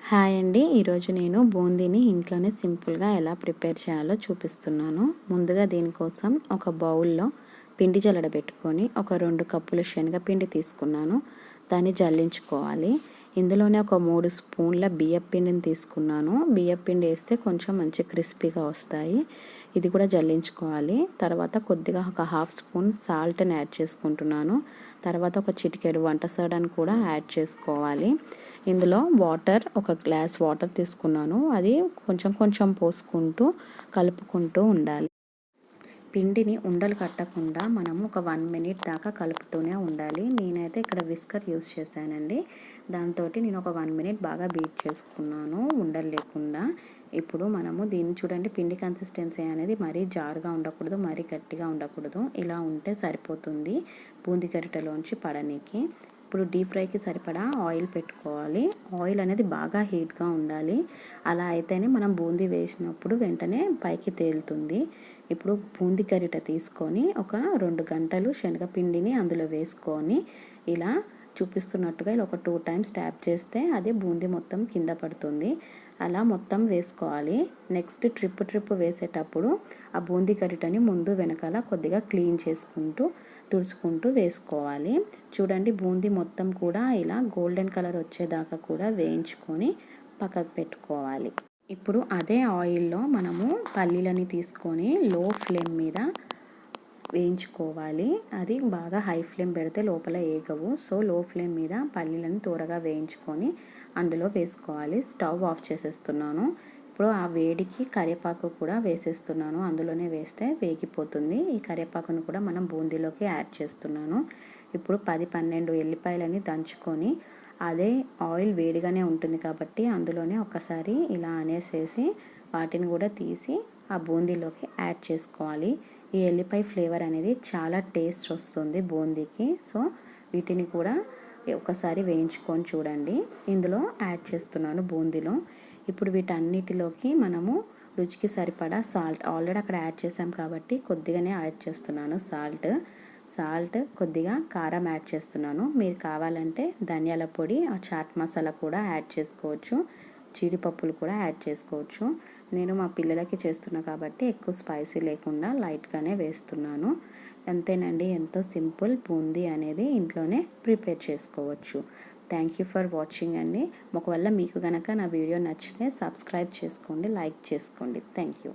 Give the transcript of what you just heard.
Hi అండి, ఈరోజు నేను బూందీని ఇంట్లోనే సింపుల్గా ఎలా ప్రిపేర్ చేయాలో చూపిస్తున్నాను. ముందుగా దీనికోసం ఒక బౌల్లో పిండి జల్లడబెట్టుకొని ఒక 2 కప్పులు శనగపిండి తీసుకున్నాను. దాన్ని జల్లించుకోవాలి. ఇందులోనే ఒక 3 స్పూన్ల బియ్యపు పిండిని తీసుకున్నాను. బియ్యపు పిండి వేస్తే కొంచెం మంచి క్రిస్పీగా వస్తాయి. ఇది కూడా జల్లించుకోవాలి. తర్వాత కొద్దిగా ఒక హాఫ్ స్పూన్ సాల్ట్ని యాడ్ చేసుకుంటున్నాను. తర్వాత ఒక చిటికెడు వంట సోడాని కూడా యాడ్ చేసుకోవాలి. ఇందులో వాటర్, ఒక గ్లాస్ వాటర్ తీసుకున్నాను. అది కొంచెం కొంచెం పోసుకుంటూ కలుపుకుంటూ ఉండాలి. పిండిని ఉండలు కట్టకుండా మనము ఒక 1 మినిట్ దాకా కలుపుతూనే ఉండాలి. నేనైతే ఇక్కడ విస్కర్ యూస్ చేశానండి. దాంతో నేను ఒక 1 మినిట్ బాగా బీట్ చేసుకున్నాను ఉండలు లేకుండా. ఇప్పుడు మనము దీన్ని చూడండి, పిండి కన్సిస్టెన్సీ అనేది మరీ జారుగా ఉండకూడదు, మరీ గట్టిగా ఉండకూడదు. ఇలా ఉంటే సరిపోతుంది బూందీ గరిటెలోంచి పడనీకి. ఇప్పుడు డీప్ ఫ్రైకి సరిపడా ఆయిల్ పెట్టుకోవాలి. ఆయిల్ అనేది బాగా హీట్గా ఉండాలి. అలా అయితేనే మనం బూందీ వేసినప్పుడు వెంటనే పైకి తేలుతుంది. ఇప్పుడు బూందీ గరిటె తీసుకొని ఒక 2 గంటలు శనగపిండిని అందులో వేసుకొని ఇలా చూపిస్తున్నట్టుగా ఇలా ఒక 2 టైమ్స్ ట్యాప్ చేస్తే అది బూందీ మొత్తం కింద పడుతుంది. అలా మొత్తం వేసుకోవాలి. నెక్స్ట్ ట్రిప్ వేసేటప్పుడు ఆ బూందీ గరిటెని ముందు వెనకాల కొద్దిగా క్లీన్ చేసుకుంటూ తుడుచుకుంటూ వేసుకోవాలి. చూడండి, బూందీ మొత్తం కూడా ఇలా గోల్డెన్ కలర్ వచ్చేదాకా కూడా వేయించుకొని పక్కకు పెట్టుకోవాలి. ఇప్పుడు అదే ఆయిల్లో మనము పల్లీలని తీసుకొని లో ఫ్లేమ్ మీద వేయించుకోవాలి. అది బాగా హై ఫ్లేమ్ పెడితే లోపల ఏగవు. సో లో ఫ్లేమ్ మీద పల్లీలను త్వరగా వేయించుకొని అందులో వేసుకోవాలి. స్టవ్ ఆఫ్ చేసేస్తున్నాను. ఇప్పుడు ఆ వేడికి కరివేపాకు కూడా వేసేస్తున్నాను. అందులోనే వేస్తే వేగిపోతుంది. ఈ కరివేపాకును కూడా మనం బూందీలోకి యాడ్ చేస్తున్నాను. ఇప్పుడు 10-12 ఎల్లిపాయలని దంచుకొని అదే ఆయిల్ వేడిగానే ఉంటుంది కాబట్టి అందులోనే ఒకసారి ఇలా అనేసేసి వాటిని కూడా తీసి ఆ బూందీలోకి యాడ్ చేసుకోవాలి. ఈ ఎల్లిపాయ ఫ్లేవర్ అనేది చాలా టేస్ట్ వస్తుంది బూందీకి. సో వీటిని కూడా ఒకసారి వేయించుకొని చూడండి. ఇందులో యాడ్ చేస్తున్నాను బూందీలో. ఇప్పుడు వీటన్నిటిలోకి మనము రుచికి సరిపడా సాల్ట్ ఆల్రెడీ అక్కడ యాడ్ చేసాం కాబట్టి కొద్దిగానే యాడ్ చేస్తున్నాను. సాల్ట్ కొద్దిగా కారం యాడ్ చేస్తున్నాను. మీరు కావాలంటే ధనియాల పొడి, చాట్ మసాలా కూడా యాడ్ చేసుకోవచ్చు. జీడిపప్పులు కూడా యాడ్ చేసుకోవచ్చు. నేను మా పిల్లలకి చేస్తున్నా కాబట్టి ఎక్కువ స్పైసీ లేకుండా లైట్గానే వేస్తున్నాను. అంతేనండి, ఎంతో సింపుల్ బూందీ అనేది ఇంట్లోనే ప్రిపేర్ చేసుకోవచ్చు. థ్యాంక్ యూ ఫర్ వాచింగ్ అండి. ఒకవేళ మీకు కనుక నా వీడియో నచ్చితే సబ్స్క్రైబ్ చేసుకోండి, లైక్ చేసుకోండి. Thank you.